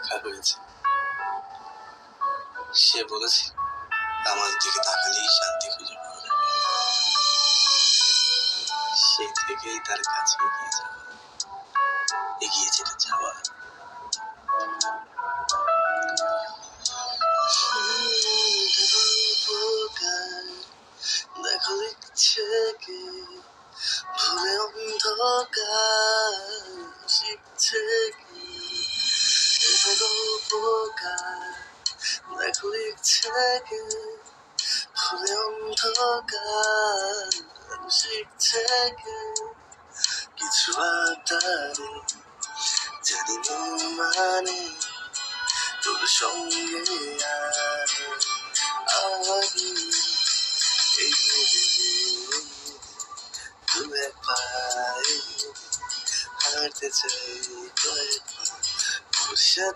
দেখা হয়েছে। সে বলেছে আমার দিকে তাকালেই শান্তি খুঁজে পাওয়া যাবে। সেই থেকেই তার কাছে এগিয়ে যেতে চাওয়া। দেখো লিখছে কে ভুলে অন্ধকার শিখছে কে গল্পকার। দেখো লিখছে কে ভুলে অন্ধকার শিখছে কে কিছু আটারে জানি মানে তোর সঙ্গে আগে দু এক পায়ে হাঁটতে চাই কয়েক পা তোর সাথে।